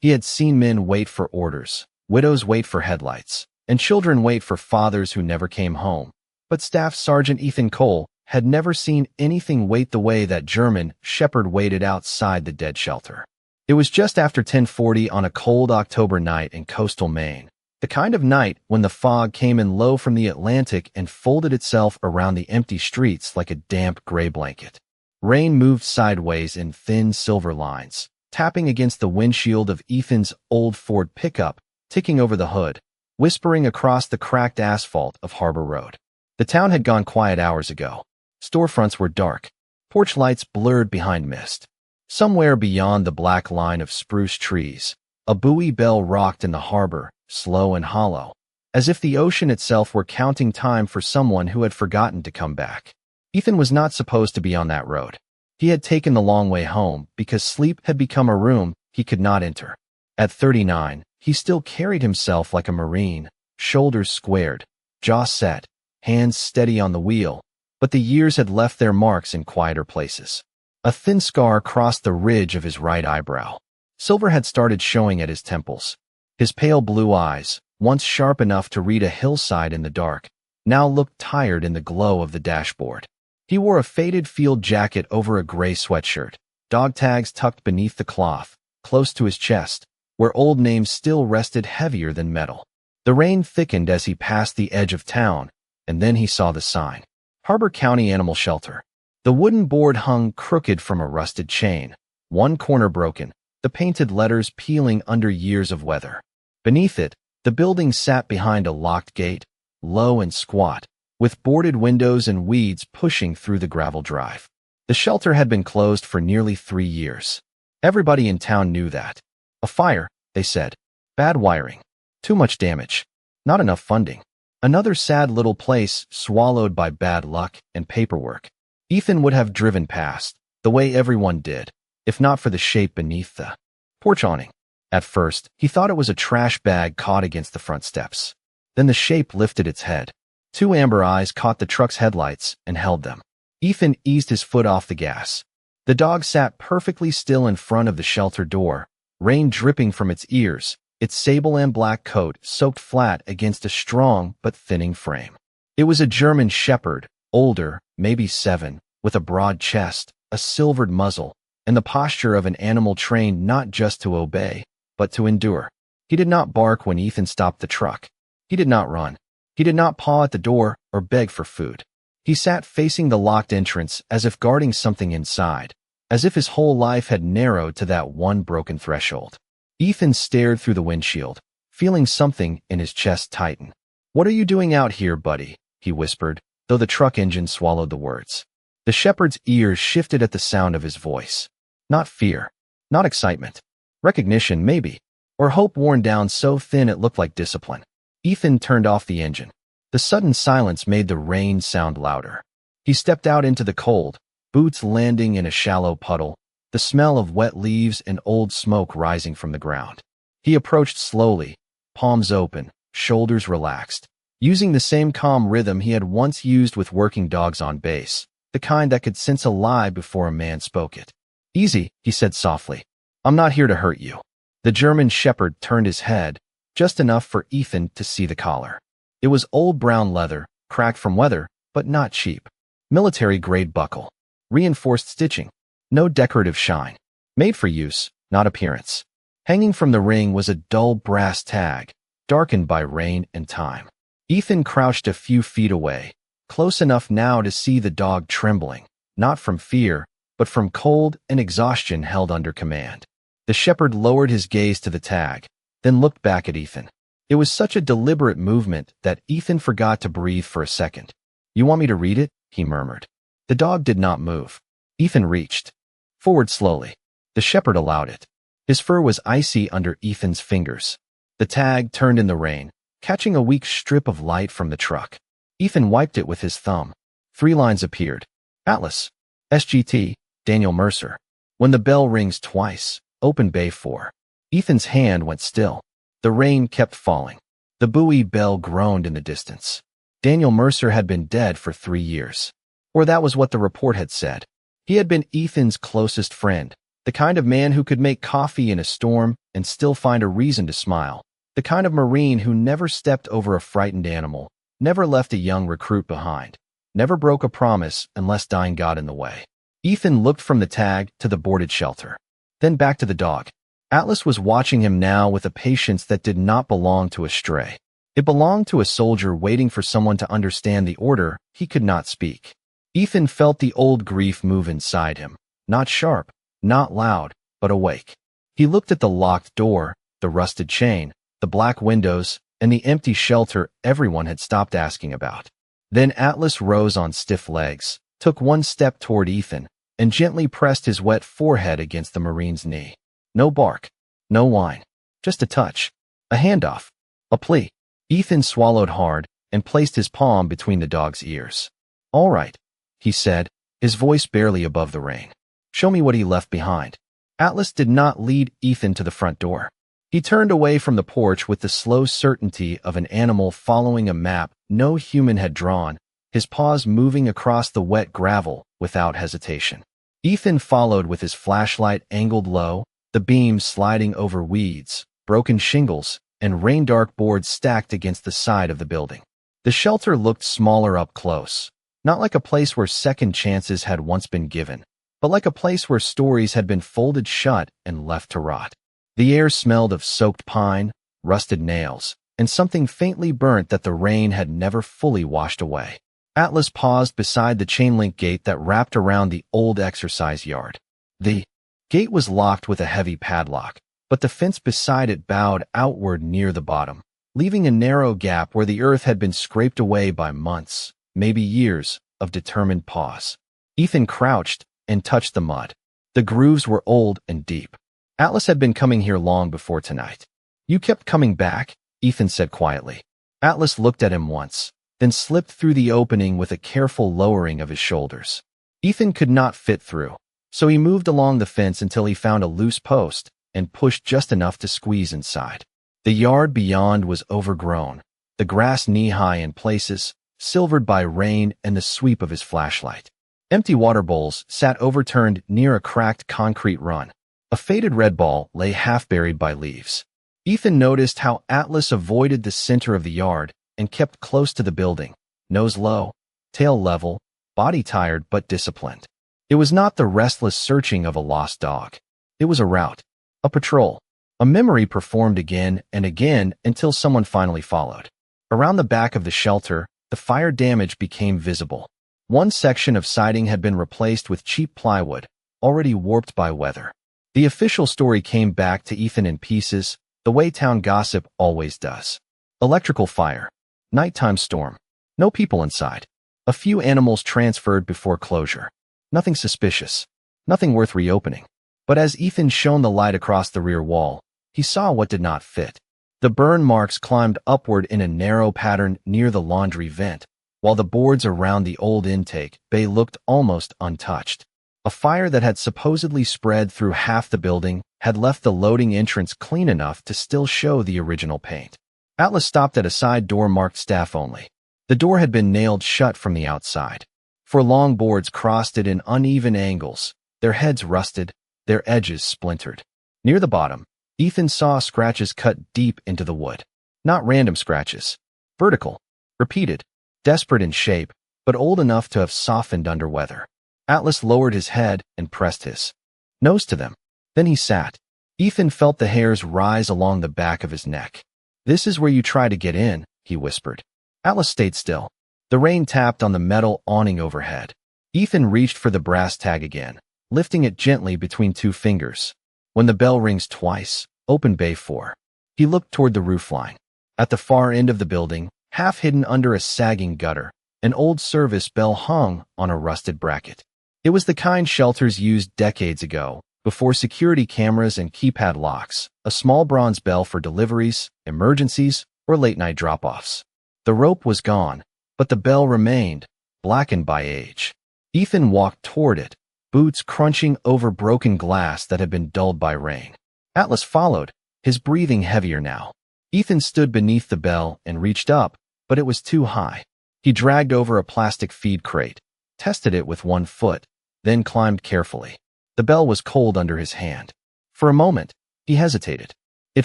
He had seen men wait for orders, widows wait for headlights, and children wait for fathers who never came home. But Staff Sergeant Ethan Cole had never seen anything wait the way that German shepherd waited outside the dead shelter. It was just after 10:40 on a cold October night in coastal Maine, the kind of night when the fog came in low from the Atlantic and folded itself around the empty streets like a damp gray blanket. Rain moved sideways in thin silver lines, tapping against the windshield of Ethan's old Ford pickup, ticking over the hood, whispering across the cracked asphalt of Harbor Road. The town had gone quiet hours ago. Storefronts were dark, porch lights blurred behind mist. Somewhere beyond the black line of spruce trees, a buoy bell rocked in the harbor, slow and hollow, as if the ocean itself were counting time for someone who had forgotten to come back. Ethan was not supposed to be on that road. He had taken the long way home because sleep had become a room he could not enter. At 39, he still carried himself like a Marine, shoulders squared, jaw set, hands steady on the wheel, but the years had left their marks in quieter places. A thin scar crossed the ridge of his right eyebrow. Silver had started showing at his temples. His pale blue eyes, once sharp enough to read a hillside in the dark, now looked tired in the glow of the dashboard. He wore a faded field jacket over a gray sweatshirt, dog tags tucked beneath the cloth, close to his chest, where old names still rested heavier than metal. The rain thickened as he passed the edge of town, and then he saw the sign. Harbor County Animal Shelter. The wooden board hung crooked from a rusted chain, one corner broken, the painted letters peeling under years of weather. Beneath it, the building sat behind a locked gate, low and squat, with boarded windows and weeds pushing through the gravel drive. The shelter had been closed for nearly 3 years. Everybody in town knew that. A fire, they said. Bad wiring. Too much damage. Not enough funding. Another sad little place swallowed by bad luck and paperwork. Ethan would have driven past, the way everyone did, if not for the shape beneath the porch awning. At first, he thought it was a trash bag caught against the front steps. Then the shape lifted its head. 2 amber eyes caught the truck's headlights and held them. Ethan eased his foot off the gas. The dog sat perfectly still in front of the shelter door, rain dripping from its ears, its sable and black coat soaked flat against a strong but thinning frame. It was a German shepherd, older, maybe 7, with a broad chest, a silvered muzzle, and the posture of an animal trained not just to obey, but to endure. He did not bark when Ethan stopped the truck. He did not run. He did not paw at the door or beg for food. He sat facing the locked entrance as if guarding something inside, as if his whole life had narrowed to that one broken threshold. Ethan stared through the windshield, feeling something in his chest tighten. "What are you doing out here, buddy?" he whispered, though the truck engine swallowed the words. The shepherd's ears shifted at the sound of his voice. Not fear. Not excitement. Recognition, maybe. Or hope worn down so thin it looked like discipline. Ethan turned off the engine. The sudden silence made the rain sound louder. He stepped out into the cold, boots landing in a shallow puddle, the smell of wet leaves and old smoke rising from the ground. He approached slowly, palms open, shoulders relaxed, using the same calm rhythm he had once used with working dogs on base, the kind that could sense a lie before a man spoke it. "Easy," he said softly. "I'm not here to hurt you." The German shepherd turned his head, just enough for Ethan to see the collar. It was old brown leather, cracked from weather, but not cheap. Military-grade buckle. Reinforced stitching. No decorative shine. Made for use, not appearance. Hanging from the ring was a dull brass tag, darkened by rain and time. Ethan crouched a few feet away, close enough now to see the dog trembling, not from fear, but from cold and exhaustion held under command. The shepherd lowered his gaze to the tag, then looked back at Ethan. It was such a deliberate movement that Ethan forgot to breathe for a second. "You want me to read it?" he murmured. The dog did not move. Ethan reached forward slowly. The shepherd allowed it. His fur was icy under Ethan's fingers. The tag turned in the rain, catching a weak strip of light from the truck. Ethan wiped it with his thumb. 3 lines appeared. Atlas. SGT. Daniel Mercer. When the bell rings twice, open bay 4. Ethan's hand went still. The rain kept falling. The buoy bell groaned in the distance. Daniel Mercer had been dead for 3 years. Or that was what the report had said. He had been Ethan's closest friend, the kind of man who could make coffee in a storm and still find a reason to smile. The kind of Marine who never stepped over a frightened animal, never left a young recruit behind, never broke a promise unless dying got in the way. Ethan looked from the tag to the boarded shelter, then back to the dog. Atlas was watching him now with a patience that did not belong to a stray. It belonged to a soldier waiting for someone to understand the order. He could not speak. Ethan felt the old grief move inside him, not sharp, not loud, but awake. He looked at the locked door, the rusted chain, the black windows, and the empty shelter everyone had stopped asking about. Then Atlas rose on stiff legs, took one step toward Ethan, and gently pressed his wet forehead against the Marine's knee. No bark, no whine, just a touch, a handoff, a plea. Ethan swallowed hard and placed his palm between the dog's ears. "All right," he said, his voice barely above the rain. "Show me what he left behind." Atlas did not lead Ethan to the front door. He turned away from the porch with the slow certainty of an animal following a map no human had drawn, his paws moving across the wet gravel without hesitation. Ethan followed with his flashlight angled low, the beam sliding over weeds, broken shingles, and rain-dark boards stacked against the side of the building. The shelter looked smaller up close, not like a place where second chances had once been given, but like a place where stories had been folded shut and left to rot. The air smelled of soaked pine, rusted nails, and something faintly burnt that the rain had never fully washed away. Atlas paused beside the chain-link gate that wrapped around the old exercise yard. The gate was locked with a heavy padlock, but the fence beside it bowed outward near the bottom, leaving a narrow gap where the earth had been scraped away by months, maybe years, of determined paws. Ethan crouched and touched the mud. The grooves were old and deep. Atlas had been coming here long before tonight. "You kept coming back," Ethan said quietly. Atlas looked at him once, then slipped through the opening with a careful lowering of his shoulders. Ethan could not fit through, so he moved along the fence until he found a loose post and pushed just enough to squeeze inside. The yard beyond was overgrown, the grass knee-high in places, silvered by rain and the sweep of his flashlight. Empty water bowls sat overturned near a cracked concrete run. A faded red ball lay half buried by leaves. Ethan noticed how Atlas avoided the center of the yard and kept close to the building, nose low, tail level, body tired but disciplined. It was not the restless searching of a lost dog. It was a route, a patrol. A memory performed again and again until someone finally followed. Around the back of the shelter, the fire damage became visible. One section of siding had been replaced with cheap plywood, already warped by weather. The official story came back to Ethan in pieces, the way town gossip always does. Electrical fire. Nighttime storm. No people inside. A few animals transferred before closure. Nothing suspicious. Nothing worth reopening. But as Ethan shone the light across the rear wall, he saw what did not fit. The burn marks climbed upward in a narrow pattern near the laundry vent, while the boards around the old intake bay looked almost untouched. A fire that had supposedly spread through half the building had left the loading entrance clean enough to still show the original paint. Atlas stopped at a side door marked staff only. The door had been nailed shut from the outside. Four long boards crossed it in uneven angles, their heads rusted, their edges splintered. Near the bottom, Ethan saw scratches cut deep into the wood. Not random scratches. Vertical. Repeated. Desperate in shape, but old enough to have softened under weather. Atlas lowered his head and pressed his nose to them. Then he sat. Ethan felt the hairs rise along the back of his neck. "This is where you try to get in," he whispered. Atlas stayed still. The rain tapped on the metal awning overhead. Ethan reached for the brass tag again, lifting it gently between two fingers. When the bell rings twice, open bay 4. He looked toward the roofline. At the far end of the building, half hidden under a sagging gutter, an old service bell hung on a rusted bracket. It was the kind shelters used decades ago, before security cameras and keypad locks, a small bronze bell for deliveries, emergencies, or late-night drop-offs. The rope was gone, but the bell remained, blackened by age. Ethan walked toward it, boots crunching over broken glass that had been dulled by rain. Atlas followed, his breathing heavier now. Ethan stood beneath the bell and reached up, but it was too high. He dragged over a plastic feed crate, tested it with one foot, then climbed carefully. The bell was cold under his hand. For a moment, he hesitated. It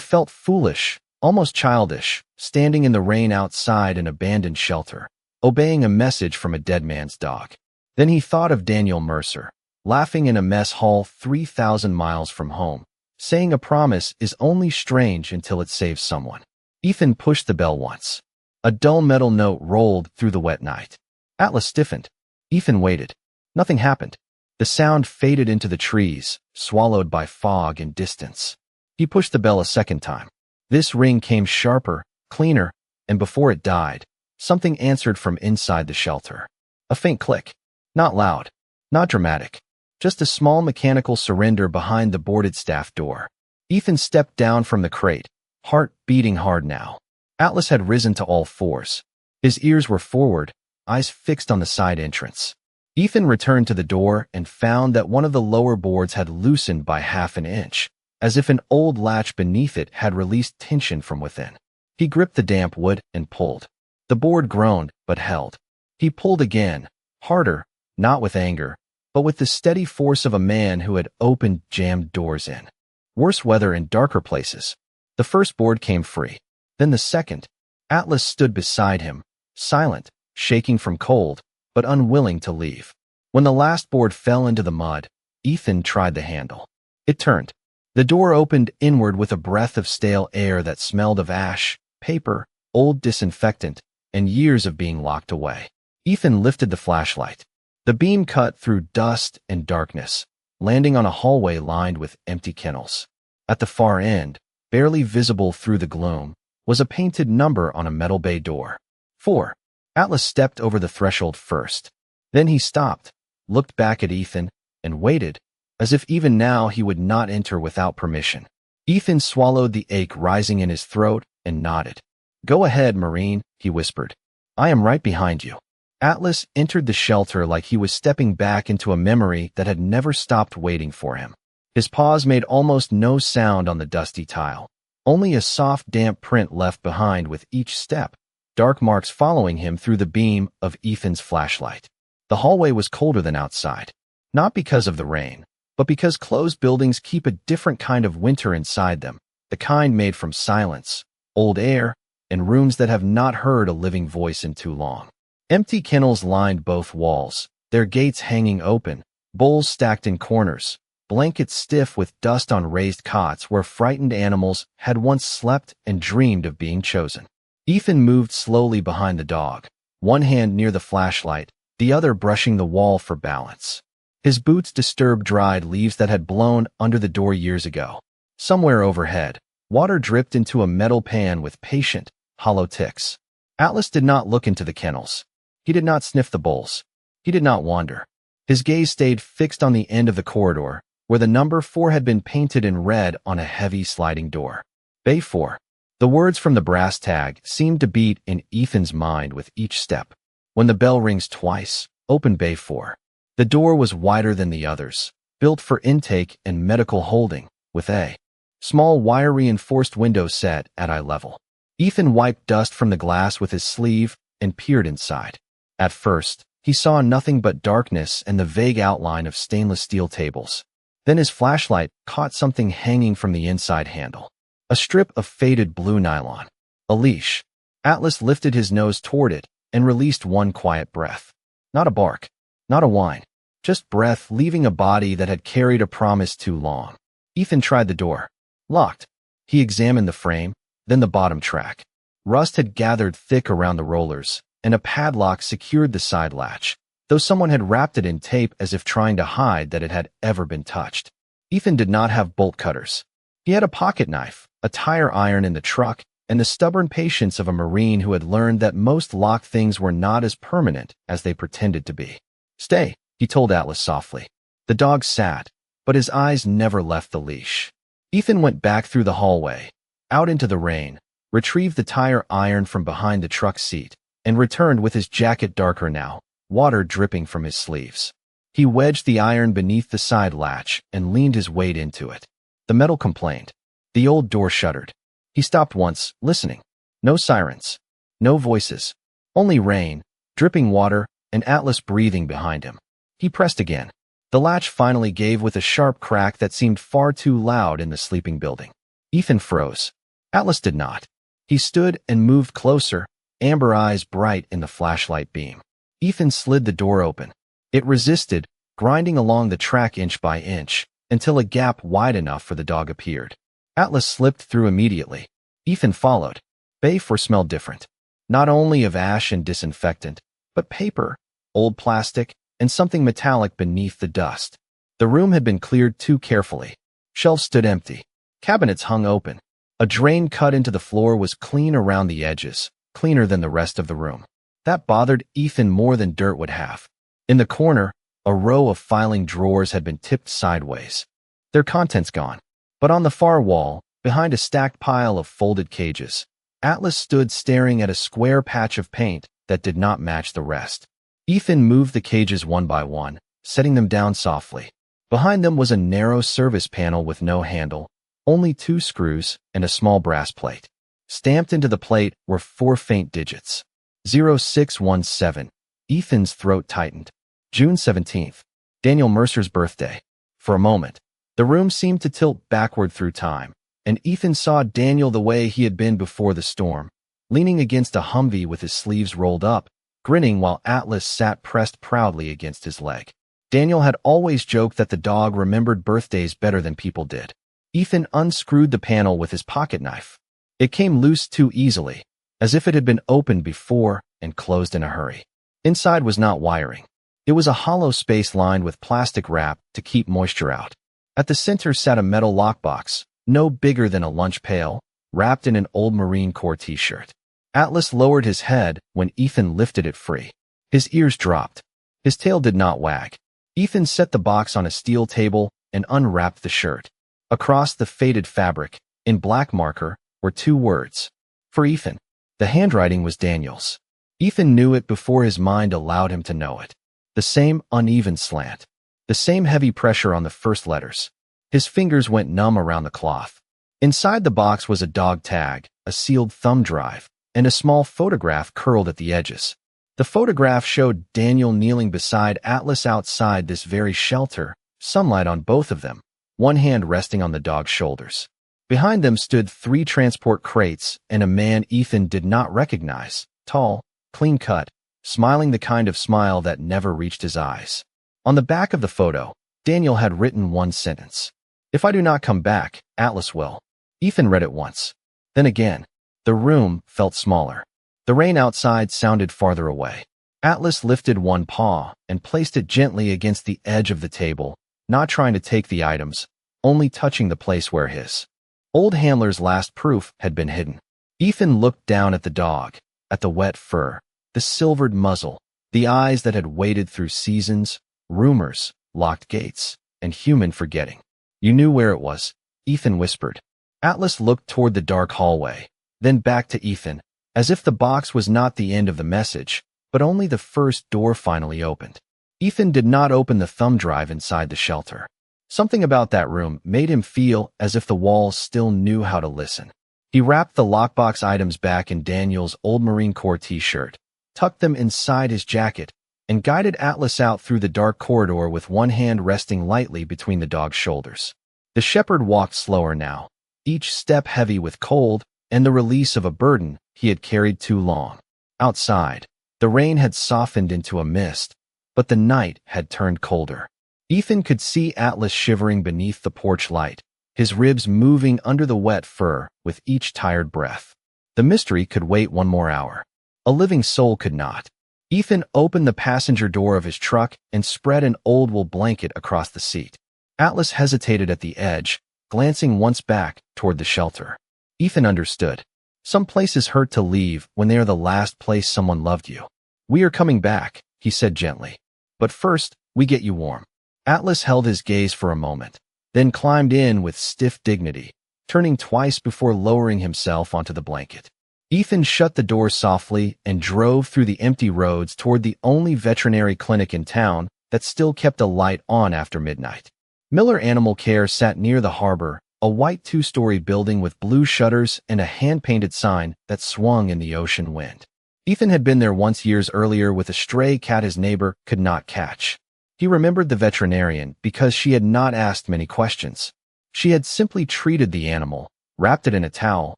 felt foolish, almost childish, standing in the rain outside an abandoned shelter, obeying a message from a dead man's dog. Then he thought of Daniel Mercer, laughing in a mess hall 3,000 miles from home, saying a promise is only strange until it saves someone. Ethan pushed the bell once. A dull metal note rolled through the wet night. Atlas stiffened. Ethan waited. Nothing happened. The sound faded into the trees, swallowed by fog and distance. He pushed the bell a second time. This ring came sharper, cleaner, and before it died, something answered from inside the shelter. A faint click. Not loud, not dramatic, just a small mechanical surrender behind the boarded staff door. Ethan stepped down from the crate, heart beating hard now. Atlas had risen to all fours. His ears were forward, eyes fixed on the side entrance. Ethan returned to the door and found that one of the lower boards had loosened by half an inch, as if an old latch beneath it had released tension from within. He gripped the damp wood and pulled. The board groaned, but held. He pulled again, harder, not with anger, but with the steady force of a man who had opened jammed doors in worse weather and darker places. The first board came free. Then the second. Atlas stood beside him, silent, shaking from cold, but unwilling to leave. When the last board fell into the mud, Ethan tried the handle. It turned. The door opened inward with a breath of stale air that smelled of ash, paper, old disinfectant, and years of being locked away. Ethan lifted the flashlight. The beam cut through dust and darkness, landing on a hallway lined with empty kennels. At the far end, barely visible through the gloom, was a painted number on a metal bay door. 4. Atlas stepped over the threshold first. Then he stopped, looked back at Ethan, and waited, as if even now he would not enter without permission. Ethan swallowed the ache rising in his throat and nodded. "Go ahead, Marine," he whispered. "I am right behind you." Atlas entered the shelter like he was stepping back into a memory that had never stopped waiting for him. His paws made almost no sound on the dusty tile, only a soft, damp print left behind with each step, dark marks following him through the beam of Ethan's flashlight. The hallway was colder than outside, not because of the rain, but because closed buildings keep a different kind of winter inside them, the kind made from silence, old air, and rooms that have not heard a living voice in too long. Empty kennels lined both walls, their gates hanging open, bowls stacked in corners, blankets stiff with dust on raised cots where frightened animals had once slept and dreamed of being chosen. Ethan moved slowly behind the dog, one hand near the flashlight, the other brushing the wall for balance. His boots disturbed dried leaves that had blown under the door years ago. Somewhere overhead, water dripped into a metal pan with patient, hollow ticks. Atlas did not look into the kennels. He did not sniff the bowls. He did not wander. His gaze stayed fixed on the end of the corridor, where the number 4 had been painted in red on a heavy sliding door. Bay 4. The words from the brass tag seemed to beat in Ethan's mind with each step. When the bell rings twice, open Bay 4. The door was wider than the others, built for intake and medical holding, with a small wire-reinforced window set at eye level. Ethan wiped dust from the glass with his sleeve and peered inside. At first, he saw nothing but darkness and the vague outline of stainless steel tables. Then his flashlight caught something hanging from the inside handle. A strip of faded blue nylon. A leash. Atlas lifted his nose toward it and released one quiet breath. Not a bark. Not a whine. Just breath leaving a body that had carried a promise too long. Ethan tried the door. Locked. He examined the frame, then the bottom track. Rust had gathered thick around the rollers, and a padlock secured the side latch, though someone had wrapped it in tape as if trying to hide that it had ever been touched. Ethan did not have bolt cutters. He had a pocket knife, a tire iron in the truck, and the stubborn patience of a Marine who had learned that most locked things were not as permanent as they pretended to be. "Stay," he told Atlas softly. The dog sat, but his eyes never left the leash. Ethan went back through the hallway, out into the rain, retrieved the tire iron from behind the truck seat, and returned with his jacket darker now, water dripping from his sleeves. He wedged the iron beneath the side latch and leaned his weight into it. The metal complained. The old door shuddered. He stopped once, listening. No sirens. No voices. Only rain, dripping water, and Atlas breathing behind him. He pressed again. The latch finally gave with a sharp crack that seemed far too loud in the sleeping building. Ethan froze. Atlas did not. He stood and moved closer, amber eyes bright in the flashlight beam. Ethan slid the door open. It resisted, grinding along the track inch by inch, until a gap wide enough for the dog appeared. Atlas slipped through immediately. Ethan followed. Bay 4 smelled different. Not only of ash and disinfectant, but paper, old plastic, and something metallic beneath the dust. The room had been cleared too carefully. Shelves stood empty. Cabinets hung open. A drain cut into the floor was clean around the edges, cleaner than the rest of the room. That bothered Ethan more than dirt would have. In the corner, a row of filing drawers had been tipped sideways. Their contents gone. But on the far wall, behind a stacked pile of folded cages, Atlas stood staring at a square patch of paint that did not match the rest. Ethan moved the cages one by one, setting them down softly. Behind them was a narrow service panel with no handle, only 2 screws and a small brass plate. Stamped into the plate were 4 faint digits. 0617. Ethan's throat tightened. June 17th. Daniel Mercer's birthday. For a moment, the room seemed to tilt backward through time, and Ethan saw Daniel the way he had been before the storm, leaning against a Humvee with his sleeves rolled up, grinning while Atlas sat pressed proudly against his leg. Daniel had always joked that the dog remembered birthdays better than people did. Ethan unscrewed the panel with his pocket knife. It came loose too easily, as if it had been opened before and closed in a hurry. Inside was not wiring. It was a hollow space lined with plastic wrap to keep moisture out. At the center sat a metal lockbox, no bigger than a lunch pail, wrapped in an old Marine Corps t-shirt. Atlas lowered his head when Ethan lifted it free. His ears dropped. His tail did not wag. Ethan set the box on a steel table and unwrapped the shirt. Across the faded fabric, in black marker, were 2 words. For Ethan. The handwriting was Daniel's. Ethan knew it before his mind allowed him to know it. The same uneven slant. The same heavy pressure on the first letters. His fingers went numb around the cloth. Inside the box was a dog tag, a sealed thumb drive, and a small photograph curled at the edges. The photograph showed Daniel kneeling beside Atlas outside this very shelter, sunlight on both of them, one hand resting on the dog's shoulders. Behind them stood 3 transport crates and a man Ethan did not recognize, tall, clean-cut, smiling the kind of smile that never reached his eyes. On the back of the photo, Daniel had written one sentence. If I do not come back, Atlas will. Ethan read it once. Then again. The room felt smaller. The rain outside sounded farther away. Atlas lifted one paw and placed it gently against the edge of the table, not trying to take the items, only touching the place where his old handler's last proof had been hidden. Ethan looked down at the dog, at the wet fur, the silvered muzzle, the eyes that had waited through seasons, rumors, locked gates, and human forgetting. You knew where it was, Ethan whispered. Atlas looked toward the dark hallway, then back to Ethan, as if the box was not the end of the message, but only the first door finally opened. Ethan did not open the thumb drive inside the shelter. Something about that room made him feel as if the walls still knew how to listen. He wrapped the lockbox items back in Daniel's old Marine Corps t-shirt, tucked them inside his jacket, and guided Atlas out through the dark corridor with one hand resting lightly between the dog's shoulders. The shepherd walked slower now, each step heavy with cold and the release of a burden he had carried too long. Outside, the rain had softened into a mist, but the night had turned colder. Ethan could see Atlas shivering beneath the porch light, his ribs moving under the wet fur with each tired breath. The mystery could wait one more hour. A living soul could not. Ethan opened the passenger door of his truck and spread an old wool blanket across the seat. Atlas hesitated at the edge, glancing once back toward the shelter. Ethan understood. Some places hurt to leave when they are the last place someone loved you. We are coming back, he said gently. But first, we get you warm. Atlas held his gaze for a moment, then climbed in with stiff dignity, turning twice before lowering himself onto the blanket. Ethan shut the door softly and drove through the empty roads toward the only veterinary clinic in town that still kept a light on after midnight. Miller Animal Care sat near the harbor, a white 2-story building with blue shutters and a hand-painted sign that swung in the ocean wind. Ethan had been there once years earlier with a stray cat his neighbor could not catch. He remembered the veterinarian because she had not asked many questions. She had simply treated the animal, wrapped it in a towel,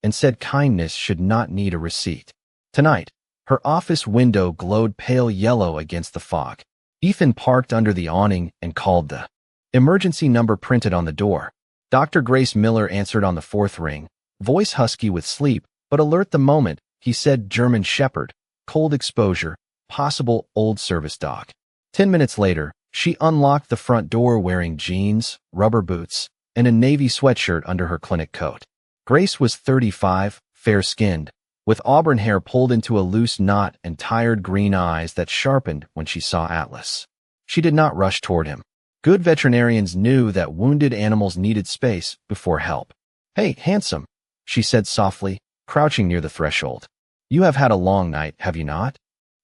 and said kindness should not need a receipt. Tonight, her office window glowed pale yellow against the fog. Ethan parked under the awning and called the emergency number printed on the door. Dr. Grace Miller answered on the fourth ring, voice husky with sleep, but alert the moment. He said German Shepherd, cold exposure, possible old service dog. 10 minutes later, she unlocked the front door wearing jeans, rubber boots, and a navy sweatshirt under her clinic coat. Grace was 35, fair-skinned, with auburn hair pulled into a loose knot and tired green eyes that sharpened when she saw Atlas. She did not rush toward him. Good veterinarians knew that wounded animals needed space before help. "Hey, handsome," she said softly, crouching near the threshold. "You have had a long night, have you not?"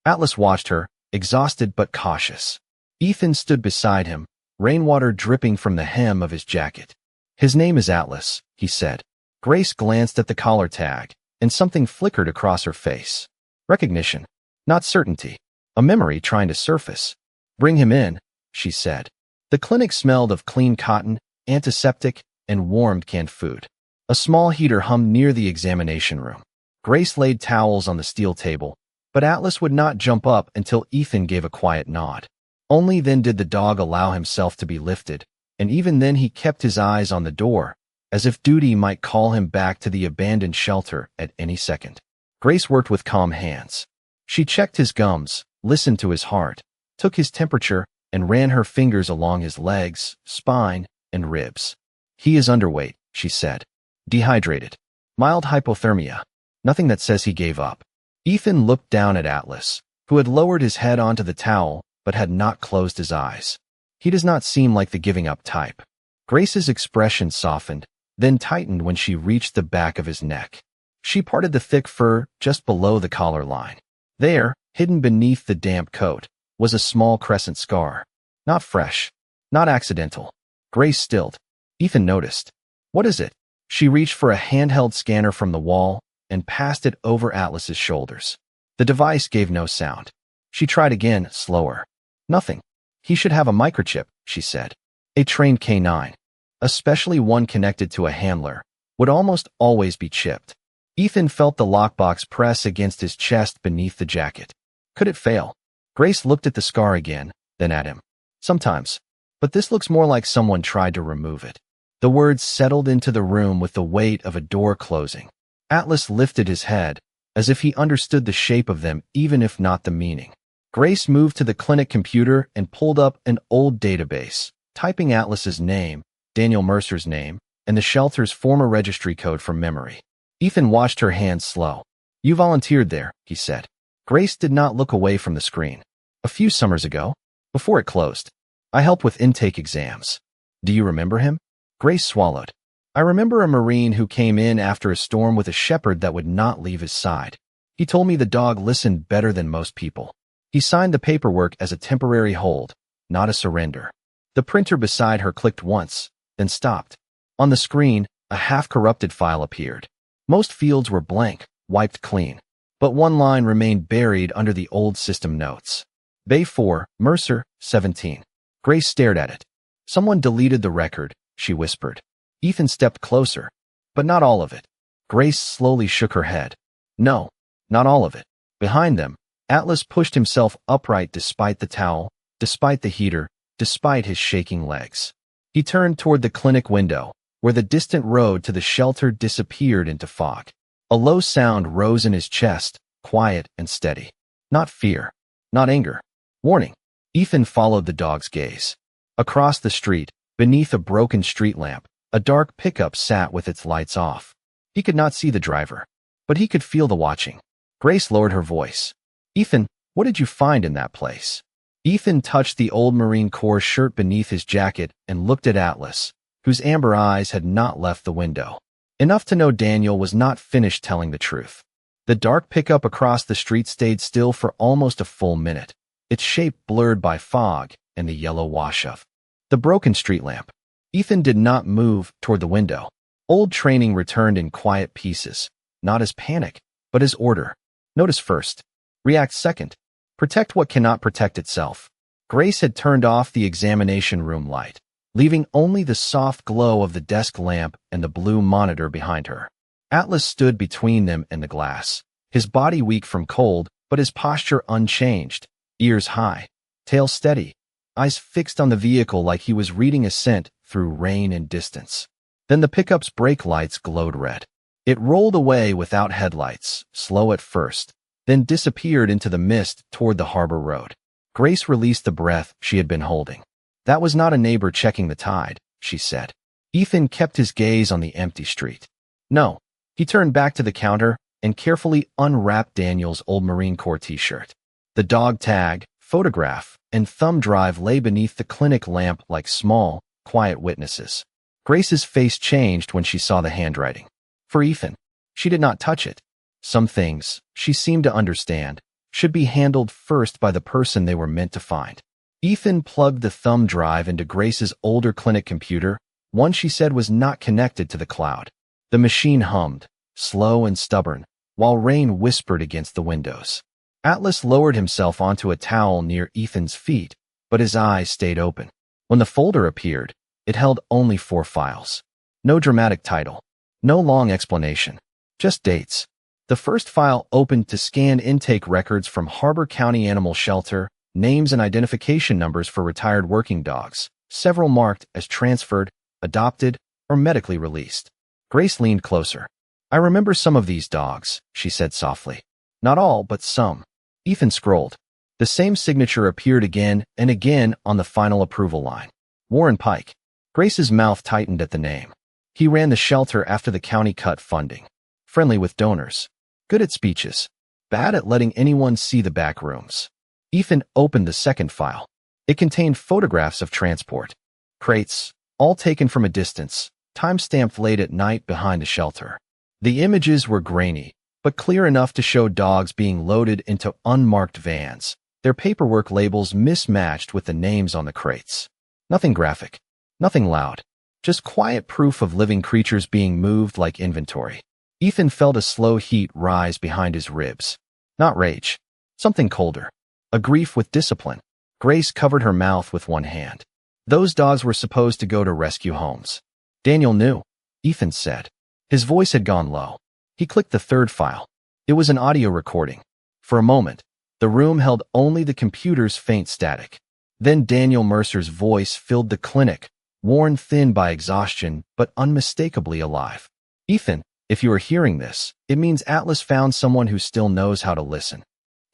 Atlas watched her, exhausted but cautious. Ethan stood beside him, rainwater dripping from the hem of his jacket. "His name is Atlas," he said. Grace glanced at the collar tag, and something flickered across her face. Recognition, not certainty. A memory trying to surface. "Bring him in," she said. The clinic smelled of clean cotton, antiseptic, and warmed canned food. A small heater hummed near the examination room. Grace laid towels on the steel table, but Atlas would not jump up until Ethan gave a quiet nod. Only then did the dog allow himself to be lifted, and even then he kept his eyes on the door, as if duty might call him back to the abandoned shelter at any second. Grace worked with calm hands. She checked his gums, listened to his heart, took his temperature, and ran her fingers along his legs, spine, and ribs. "He is underweight," she said. "Dehydrated. Mild hypothermia. Nothing that says he gave up." Ethan looked down at Atlas, who had lowered his head onto the towel but had not closed his eyes. "He does not seem like the giving up type." Grace's expression softened, then tightened when she reached the back of his neck. She parted the thick fur just below the collar line. There, hidden beneath the damp coat, was a small crescent scar. Not fresh, not accidental. Grace stilled. Ethan noticed. "What is it?" She reached for a handheld scanner from the wall and passed it over Atlas's shoulders. The device gave no sound. She tried again, slower. "Nothing. He should have a microchip," she said. A trained canine, especially one connected to a handler, would almost always be chipped. Ethan felt the lockbox press against his chest beneath the jacket. Could it fail? Grace looked at the scar again, then at him. "Sometimes. But this looks more like someone tried to remove it." The words settled into the room with the weight of a door closing. Atlas lifted his head, as if he understood the shape of them even if not the meaning. Grace moved to the clinic computer and pulled up an old database, typing Atlas's name, Daniel Mercer's name, and the shelter's former registry code from memory. Ethan watched her hands slow. "You volunteered there," he said. Grace did not look away from the screen. "A few summers ago, before it closed. I helped with intake exams." "Do you remember him?" Grace swallowed. "I remember a Marine who came in after a storm with a shepherd that would not leave his side. He told me the dog listened better than most people. He signed the paperwork as a temporary hold, not a surrender." The printer beside her clicked once, then stopped. On the screen, a half-corrupted file appeared. Most fields were blank, wiped clean. But one line remained buried under the old system notes. Bay 4, Mercer, 17. Grace stared at it. "Someone deleted the record," she whispered. Ethan stepped closer. "But not all of it." Grace slowly shook her head. "No, not all of it." Behind them, Atlas pushed himself upright despite the towel, despite the heater, despite his shaking legs. He turned toward the clinic window, where the distant road to the shelter disappeared into fog. A low sound rose in his chest, quiet and steady. Not fear, not anger. Warning. Ethan followed the dog's gaze. Across the street, beneath a broken street lamp, a dark pickup sat with its lights off. He could not see the driver, but he could feel the watching. Grace lowered her voice. "Ethan, what did you find in that place?" Ethan touched the old Marine Corps shirt beneath his jacket and looked at Atlas, whose amber eyes had not left the window. Enough to know Daniel was not finished telling the truth. The dark pickup across the street stayed still for almost a full minute, its shape blurred by fog and the yellow wash of the broken street lamp. Ethan did not move toward the window. Old training returned in quiet pieces, not as panic, but as order. Notice first. React second. Protect what cannot protect itself. Grace had turned off the examination room light. leaving only the soft glow of the desk lamp and the blue monitor behind her. Atlas stood between them and the glass, his body weak from cold, but his posture unchanged, ears high, tail steady, eyes fixed on the vehicle like he was reading a scent through rain and distance. Then the pickup's brake lights glowed red. It rolled away without headlights, slow at first, then disappeared into the mist toward the harbor road. Grace released the breath she had been holding. That was not a neighbor checking the tide, she said. Ethan kept his gaze on the empty street. No. He turned back to the counter and carefully unwrapped Daniel's old Marine Corps t-shirt. The dog tag, photograph, and thumb drive lay beneath the clinic lamp like small, quiet witnesses. Grace's face changed when she saw the handwriting. For Ethan, she did not touch it. Some things, she seemed to understand, should be handled first by the person they were meant to find. Ethan plugged the thumb drive into Grace's older clinic computer, one she said was not connected to the cloud. The machine hummed, slow and stubborn, while rain whispered against the windows. Atlas lowered himself onto a towel near Ethan's feet, but his eyes stayed open. When the folder appeared, it held only 4 files. No dramatic title, no long explanation, just dates. The first file opened to scan intake records from Harbor County Animal Shelter, names and identification numbers for retired working dogs, several marked as transferred, adopted, or medically released. Grace leaned closer. I remember some of these dogs, she said softly. Not all, but some. Ethan scrolled. The same signature appeared again and again on the final approval line. Warren Pike. Grace's mouth tightened at the name. He ran the shelter after the county cut funding. Friendly with donors. Good at speeches. Bad at letting anyone see the back rooms. Ethan opened the second file. It contained photographs of transport. Crates, all taken from a distance, time-stamped late at night behind the shelter. The images were grainy, but clear enough to show dogs being loaded into unmarked vans, their paperwork labels mismatched with the names on the crates. Nothing graphic, nothing loud, just quiet proof of living creatures being moved like inventory. Ethan felt a slow heat rise behind his ribs. Not rage, something colder. A grief with discipline. Grace covered her mouth with one hand. Those dogs were supposed to go to rescue homes. Daniel knew, Ethan said. His voice had gone low. He clicked the third file. It was an audio recording. For a moment, the room held only the computer's faint static. Then Daniel Mercer's voice filled the clinic, worn thin by exhaustion but unmistakably alive. Ethan, if you are hearing this, it means Atlas found someone who still knows how to listen.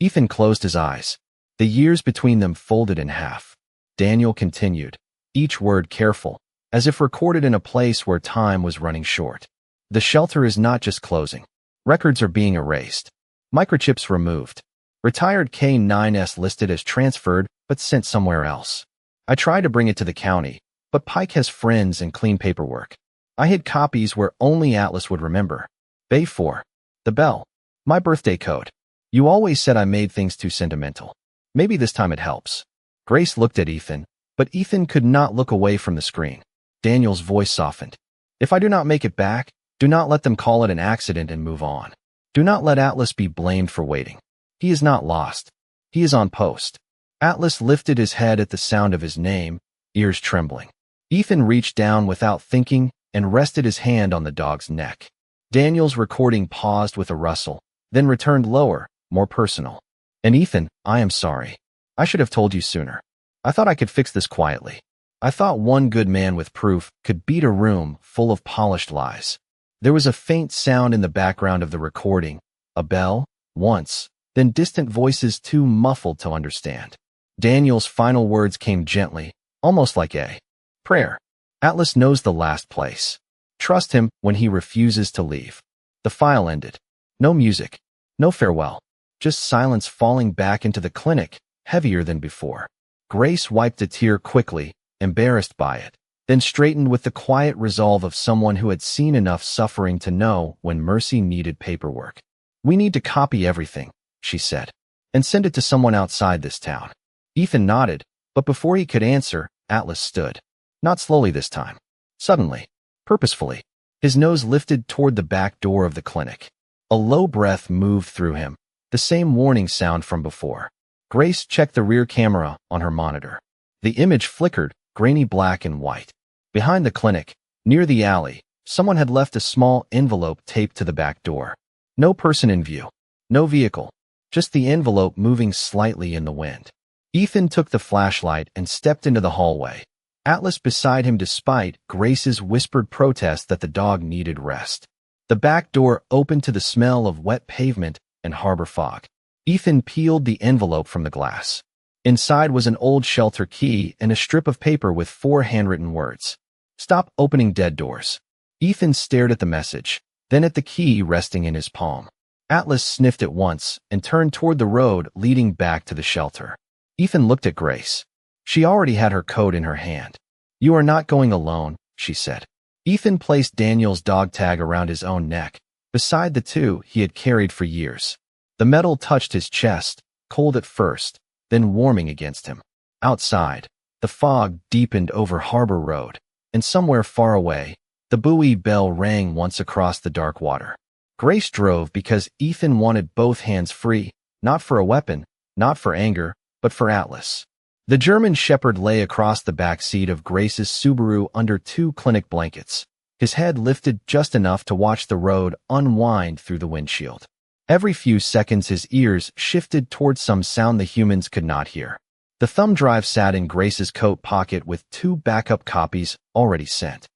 Ethan closed his eyes. The years between them folded in half. Daniel continued, each word careful, as if recorded in a place where time was running short. The shelter is not just closing. Records are being erased. Microchips removed. Retired K9S listed as transferred, but sent somewhere else. I tried to bring it to the county, but Pike has friends and clean paperwork. I hid copies where only Atlas would remember. Bay 4. The bell. My birthday code. You always said I made things too sentimental. Maybe this time it helps. Grace looked at Ethan, but Ethan could not look away from the screen. Daniel's voice softened. If I do not make it back, do not let them call it an accident and move on. Do not let Atlas be blamed for waiting. He is not lost. He is on post. Atlas lifted his head at the sound of his name, ears trembling. Ethan reached down without thinking and rested his hand on the dog's neck. Daniel's recording paused with a rustle, then returned lower, more personal. And Ethan, I am sorry. I should have told you sooner. I thought I could fix this quietly. I thought one good man with proof could beat a room full of polished lies. There was a faint sound in the background of the recording, a bell, once, then distant voices too muffled to understand. Daniel's final words came gently, almost like a prayer. Atlas knows the last place. Trust him when he refuses to leave. The file ended. No music, no farewell, just silence falling back into the clinic, heavier than before. Grace wiped a tear quickly, embarrassed by it, then straightened with the quiet resolve of someone who had seen enough suffering to know when mercy needed paperwork. We need to copy everything, she said, and send it to someone outside this town. Ethan nodded, but before he could answer, Atlas stood. Not slowly this time. Suddenly. Purposefully. His nose lifted toward the back door of the clinic. A low breath moved through him, the same warning sound from before. Grace checked the rear camera on her monitor. The image flickered, grainy black and white. Behind the clinic, near the alley, someone had left a small envelope taped to the back door. No person in view. No vehicle. Just the envelope moving slightly in the wind. Ethan took the flashlight and stepped into the hallway. Atlas beside him despite Grace's whispered protest that the dog needed rest. The back door opened to the smell of wet pavement and harbor fog. Ethan peeled the envelope from the glass. Inside was an old shelter key and a strip of paper with 4 handwritten words. "Stop opening dead doors." Ethan stared at the message, then at the key resting in his palm. Atlas sniffed it once and turned toward the road leading back to the shelter. Ethan looked at Grace. She already had her coat in her hand. "You are not going alone," she said. Ethan placed Daniel's dog tag around his own neck, beside the 2 he had carried for years. The metal touched his chest, cold at first, then warming against him. Outside, the fog deepened over Harbor Road, and somewhere far away, the buoy bell rang once across the dark water. Grace drove because Ethan wanted both hands free, not for a weapon, not for anger, but for Atlas. The German Shepherd lay across the back seat of Grace's Subaru under 2 clinic blankets, his head lifted just enough to watch the road unwind through the windshield. Every few seconds his ears shifted towards some sound the humans could not hear. The thumb drive sat in Grace's coat pocket with 2 backup copies already sent.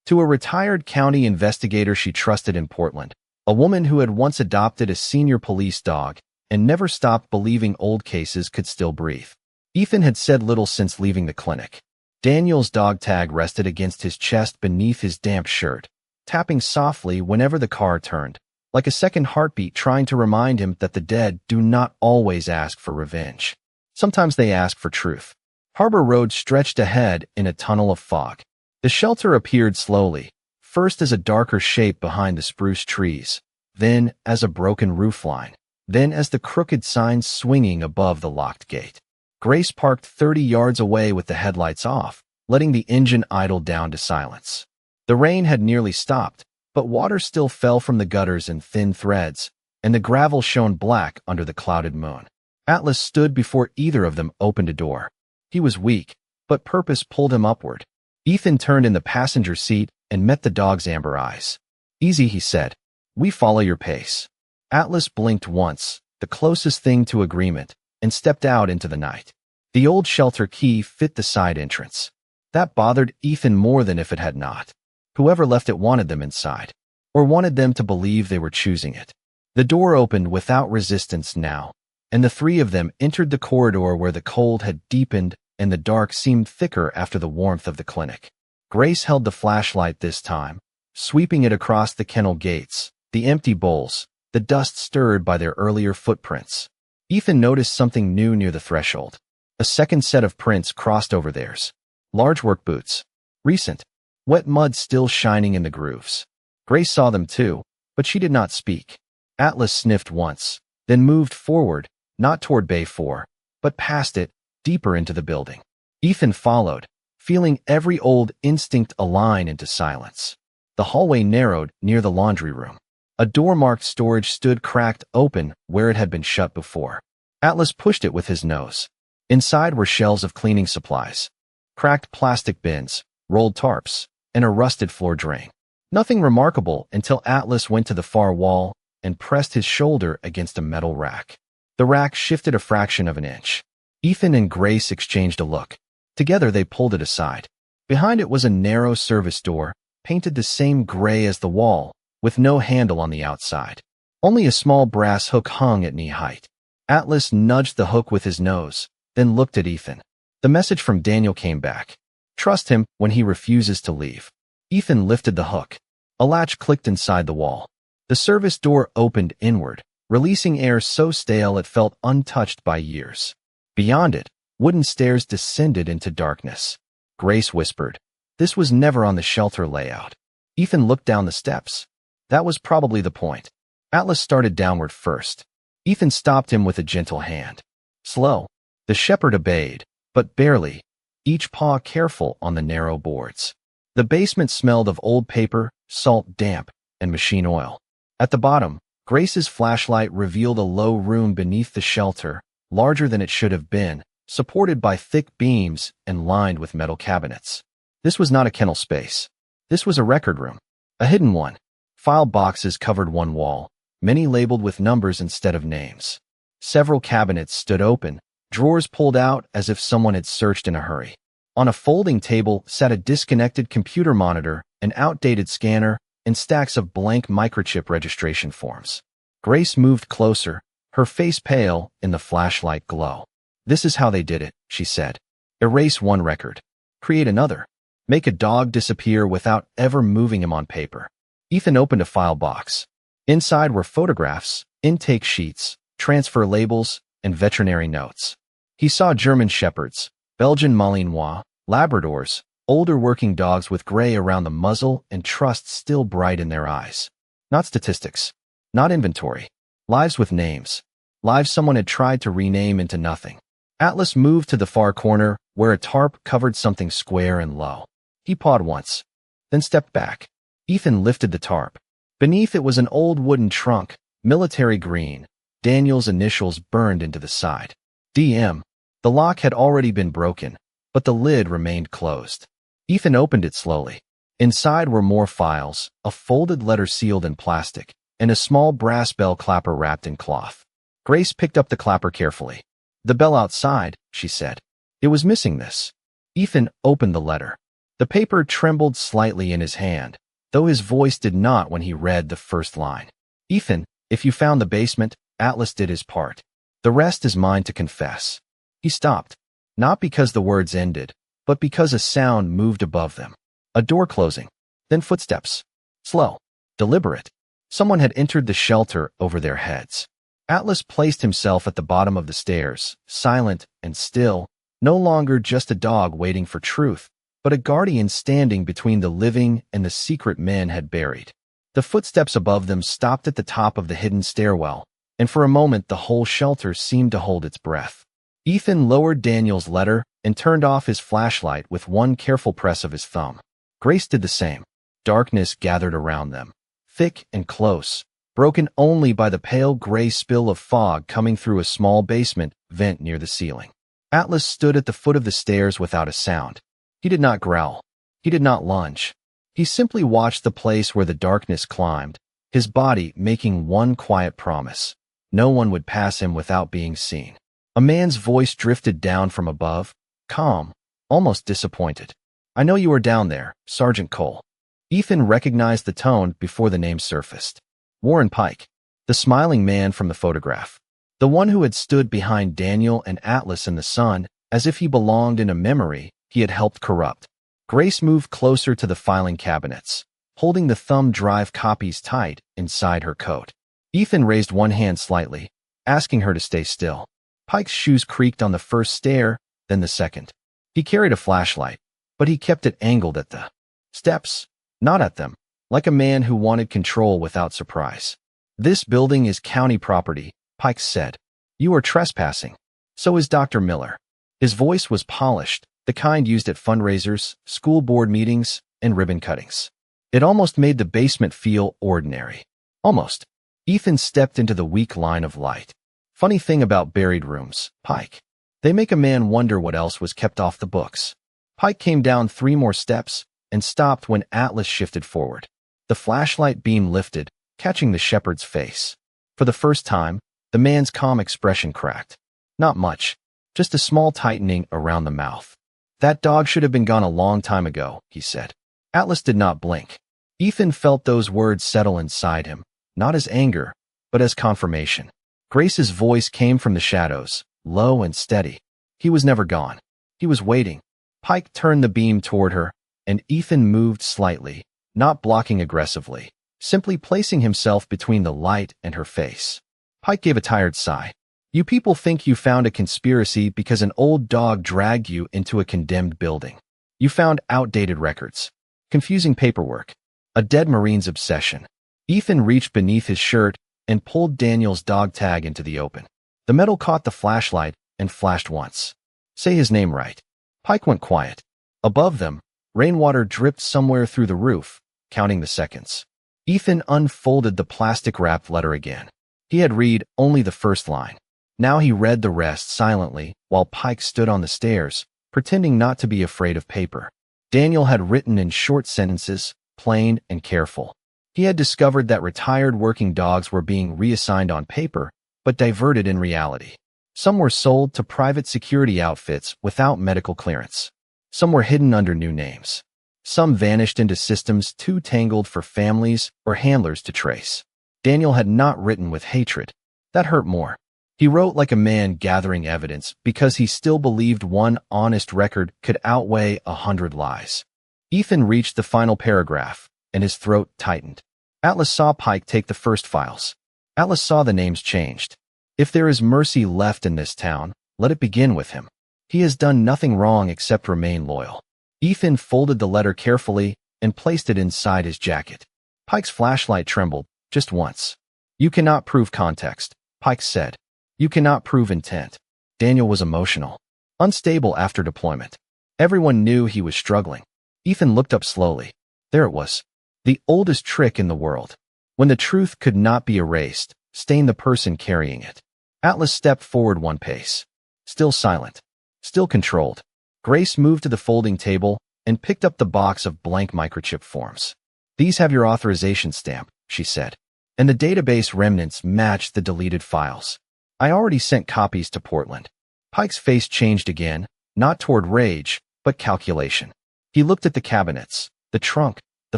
To a retired county investigator she trusted in Portland, a woman who had once adopted a senior police dog and never stopped believing old cases could still breathe. Ethan had said little since leaving the clinic. Daniel's dog tag rested against his chest beneath his damp shirt, tapping softly whenever the car turned, like a second heartbeat trying to remind him that the dead do not always ask for revenge. Sometimes they ask for truth. Harbor Road stretched ahead in a tunnel of fog. The shelter appeared slowly, first as a darker shape behind the spruce trees, then as a broken roofline, then as the crooked sign swinging above the locked gate. Grace parked 30 yards away with the headlights off, letting the engine idle down to silence. The rain had nearly stopped, but water still fell from the gutters in thin threads, and the gravel shone black under the clouded moon. Atlas stood before either of them opened a door. He was weak, but purpose pulled him upward. Ethan turned in the passenger seat and met the dog's amber eyes. "Easy," he said. "We follow your pace." Atlas blinked once, the closest thing to agreement, and stepped out into the night. The old shelter key fit the side entrance. That bothered Ethan more than if it had not. Whoever left it wanted them inside, or wanted them to believe they were choosing it. The door opened without resistance now, and the 3 of them entered the corridor where the cold had deepened and the dark seemed thicker after the warmth of the clinic. Grace held the flashlight this time, sweeping it across the kennel gates, the empty bowls, the dust stirred by their earlier footprints. Ethan noticed something new near the threshold. A second set of prints crossed over theirs. Large work boots. Recent. Wet mud still shining in the grooves. Grace saw them too, but she did not speak. Atlas sniffed once, then moved forward, not toward Bay 4, but past it, deeper into the building. Ethan followed, feeling every old instinct align into silence. The hallway narrowed near the laundry room. A door-marked storage stood cracked open where it had been shut before. Atlas pushed it with his nose. Inside were shelves of cleaning supplies, cracked plastic bins, rolled tarps, and a rusted floor drain. Nothing remarkable until Atlas went to the far wall and pressed his shoulder against a metal rack. The rack shifted a fraction of an inch. Ethan and Grace exchanged a look. Together they pulled it aside. Behind it was a narrow service door, painted the same gray as the wall, with no handle on the outside. Only a small brass hook hung at knee height. Atlas nudged the hook with his nose, then looked at Ethan. The message from Daniel came back. "Trust him when he refuses to leave." Ethan lifted the hook. A latch clicked inside the wall. The service door opened inward, releasing air so stale it felt untouched by years. Beyond it, wooden stairs descended into darkness. Grace whispered, "This was never on the shelter layout." Ethan looked down the steps. That was probably the point. Atlas started downward first. Ethan stopped him with a gentle hand. Slow. The shepherd obeyed, but barely, each paw careful on the narrow boards. The basement smelled of old paper, salt damp, and machine oil. At the bottom, Grace's flashlight revealed a low room beneath the shelter, larger than it should have been, supported by thick beams and lined with metal cabinets. This was not a kennel space. This was a record room, a hidden one. File boxes covered one wall, many labeled with numbers instead of names. Several cabinets stood open, drawers pulled out as if someone had searched in a hurry. On a folding table sat a disconnected computer monitor, an outdated scanner, and stacks of blank microchip registration forms. Grace moved closer, her face pale in the flashlight glow. "This is how they did it," she said. "Erase one record. Create another. Make a dog disappear without ever moving him on paper." Ethan opened a file box. Inside were photographs, intake sheets, transfer labels, and veterinary notes. He saw German Shepherds, Belgian Malinois, Labradors, older working dogs with gray around the muzzle and trust still bright in their eyes. Not statistics. Not inventory. Lives with names. Lives someone had tried to rename into nothing. Atlas moved to the far corner, where a tarp covered something square and low. He pawed once, then stepped back. Ethan lifted the tarp. Beneath it was an old wooden trunk, military green. Daniel's initials burned into the side. DM. The lock had already been broken, but the lid remained closed. Ethan opened it slowly. Inside were more files, a folded letter sealed in plastic, and a small brass bell clapper wrapped in cloth. Grace picked up the clapper carefully. "The bell outside," she said. "It was missing this." Ethan opened the letter. The paper trembled slightly in his hand, though his voice did not when he read the first line. "Ethan, if you found the basement, Atlas did his part. The rest is mine to confess." He stopped, not because the words ended, but because a sound moved above them. A door closing, then footsteps. Slow, deliberate. Someone had entered the shelter over their heads. Atlas placed himself at the bottom of the stairs, silent and still, no longer just a dog waiting for truth, but a guardian standing between the living and the secret men had buried. The footsteps above them stopped at the top of the hidden stairwell, and for a moment the whole shelter seemed to hold its breath. Ethan lowered Daniel's letter and turned off his flashlight with one careful press of his thumb. Grace did the same. Darkness gathered around them, thick and close, broken only by the pale gray spill of fog coming through a small basement vent near the ceiling. Atlas stood at the foot of the stairs without a sound. He did not growl. He did not lunge. He simply watched the place where the darkness climbed, his body making one quiet promise. No one would pass him without being seen. A man's voice drifted down from above, calm, almost disappointed. "I know you are down there, Sergeant Cole." Ethan recognized the tone before the name surfaced. Warren Pike, the smiling man from the photograph. The one who had stood behind Daniel and Atlas in the sun, as if he belonged in a memory he had helped corrupt. Grace moved closer to the filing cabinets, holding the thumb drive copies tight inside her coat. Ethan raised one hand slightly, asking her to stay still. Pike's shoes creaked on the first stair, then the second. He carried a flashlight, but he kept it angled at the steps, not at them, like a man who wanted control without surprise. "This building is county property," Pike said. "You are trespassing. So is Dr. Miller." His voice was polished, the kind used at fundraisers, school board meetings, and ribbon cuttings. It almost made the basement feel ordinary. Almost. Ethan stepped into the weak line of light. "Funny thing about buried rooms, Pike. They make a man wonder what else was kept off the books." Pike came down 3 more steps and stopped when Atlas shifted forward. The flashlight beam lifted, catching the shepherd's face. For the first time, the man's calm expression cracked. Not much, just a small tightening around the mouth. "That dog should have been gone a long time ago," he said. Atlas did not blink. Ethan felt those words settle inside him, not as anger, but as confirmation. Grace's voice came from the shadows, low and steady. He was never gone. He was waiting. Pike turned the beam toward her, and Ethan moved slightly, not blocking aggressively, simply placing himself between the light and her face. Pike gave a tired sigh. "You people think you found a conspiracy because an old dog dragged you into a condemned building. You found outdated records, confusing paperwork, a dead Marine's obsession." Ethan reached beneath his shirt and pulled Daniel's dog tag into the open. The metal caught the flashlight and flashed once. "Say his name right." Pike went quiet. Above them, rainwater dripped somewhere through the roof, counting the seconds. Ethan unfolded the plastic-wrapped letter again. He had read only the first line. Now he read the rest silently while Pike stood on the stairs, pretending not to be afraid of paper. Daniel had written in short sentences, plain and careful. He had discovered that retired working dogs were being reassigned on paper, but diverted in reality. Some were sold to private security outfits without medical clearance. Some were hidden under new names. Some vanished into systems too tangled for families or handlers to trace. Daniel had not written with hatred. That hurt more. He wrote like a man gathering evidence because he still believed one honest record could outweigh 100 lies. Ethan reached the final paragraph, and his throat tightened. Atlas saw Pike take the first files. Atlas saw the names changed. If there is mercy left in this town, let it begin with him. He has done nothing wrong except remain loyal. Ethan folded the letter carefully and placed it inside his jacket. Pike's flashlight trembled, just once. You cannot prove context, Pike said. You cannot prove intent. Daniel was emotional, unstable after deployment. Everyone knew he was struggling. Ethan looked up slowly. There it was. The oldest trick in the world. When the truth could not be erased, stain the person carrying it. Atlas stepped forward one pace. Still silent. Still controlled. Grace moved to the folding table and picked up the box of blank microchip forms. These have your authorization stamp, she said. And the database remnants matched the deleted files. I already sent copies to Portland. Pike's face changed again, not toward rage, but calculation. He looked at the cabinets, the trunk, the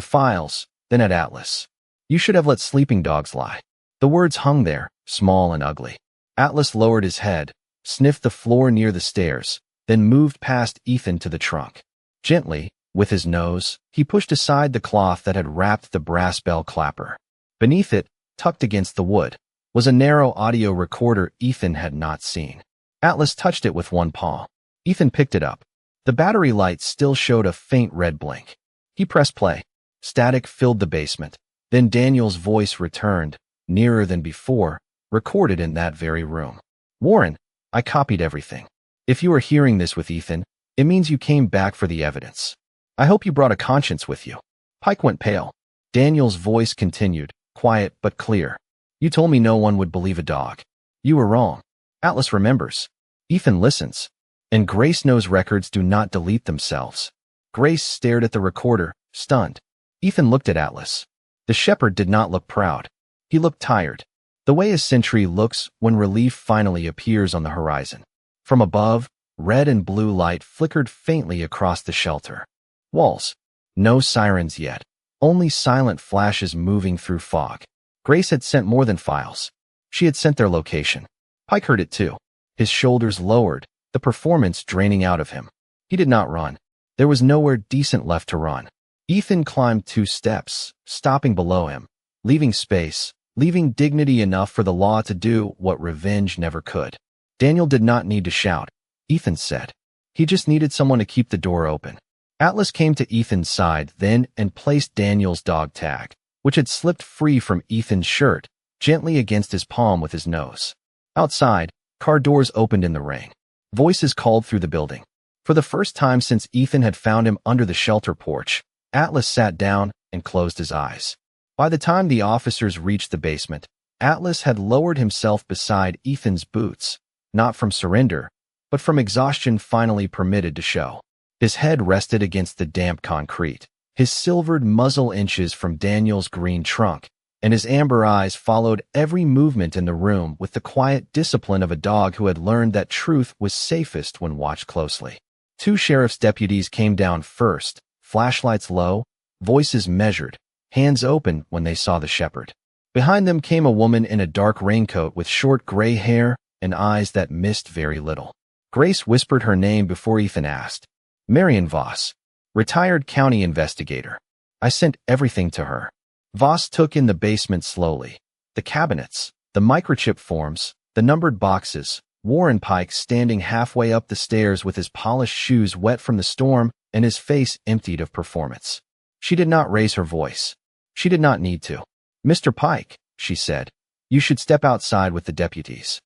files, then at Atlas. You should have let sleeping dogs lie. The words hung there, small and ugly. Atlas lowered his head, sniffed the floor near the stairs, then moved past Ethan to the trunk. Gently, with his nose, he pushed aside the cloth that had wrapped the brass bell clapper. Beneath it, tucked against the wood, was a narrow audio recorder Ethan had not seen. Atlas touched it with one paw. Ethan picked it up. The battery light still showed a faint red blink. He pressed play. Static filled the basement. Then Daniel's voice returned, nearer than before, recorded in that very room. Warren, I copied everything. If you are hearing this with Ethan, it means you came back for the evidence. I hope you brought a conscience with you. Pike went pale. Daniel's voice continued, quiet but clear. You told me no one would believe a dog. You were wrong. Atlas remembers. Ethan listens. And Grace knows records do not delete themselves. Grace stared at the recorder, stunned. Ethan looked at Atlas. The shepherd did not look proud. He looked tired. The way a sentry looks when relief finally appears on the horizon. From above, red and blue light flickered faintly across the shelter. Walls. No sirens yet. Only silent flashes moving through fog. Grace had sent more than files. She had sent their location. Pike heard it too. His shoulders lowered, the performance draining out of him. He did not run. There was nowhere decent left to run. Ethan climbed 2 steps, stopping below him, leaving space, leaving dignity enough for the law to do what revenge never could. Daniel did not need to shout, Ethan said. He just needed someone to keep the door open. Atlas came to Ethan's side then and placed Daniel's dog tag, which had slipped free from Ethan's shirt, gently against his palm with his nose. Outside, car doors opened in the rain. Voices called through the building. For the first time since Ethan had found him under the shelter porch, Atlas sat down and closed his eyes. By the time the officers reached the basement, Atlas had lowered himself beside Ethan's boots, not from surrender, but from exhaustion finally permitted to show. His head rested against the damp concrete, his silvered muzzle inches from Daniel's green trunk, and his amber eyes followed every movement in the room with the quiet discipline of a dog who had learned that truth was safest when watched closely. 2 sheriff's deputies came down first, flashlights low, voices measured, hands open when they saw the shepherd. Behind them came a woman in a dark raincoat with short gray hair and eyes that missed very little. Grace whispered her name before Ethan asked. Marion Voss, retired county investigator. I sent everything to her. Voss took in the basement slowly. The cabinets, the microchip forms, the numbered boxes, Warren Pike standing halfway up the stairs with his polished shoes wet from the storm and his face emptied of performance. She did not raise her voice. She did not need to. Mr. Pike, she said, you should step outside with the deputies.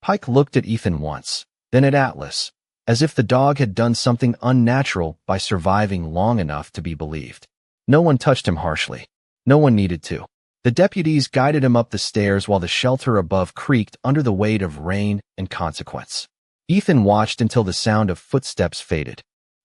Pike looked at Ethan once, then at Atlas, as if the dog had done something unnatural by surviving long enough to be believed. No one touched him harshly. No one needed to. The deputies guided him up the stairs while the shelter above creaked under the weight of rain and consequence. Ethan watched until the sound of footsteps faded,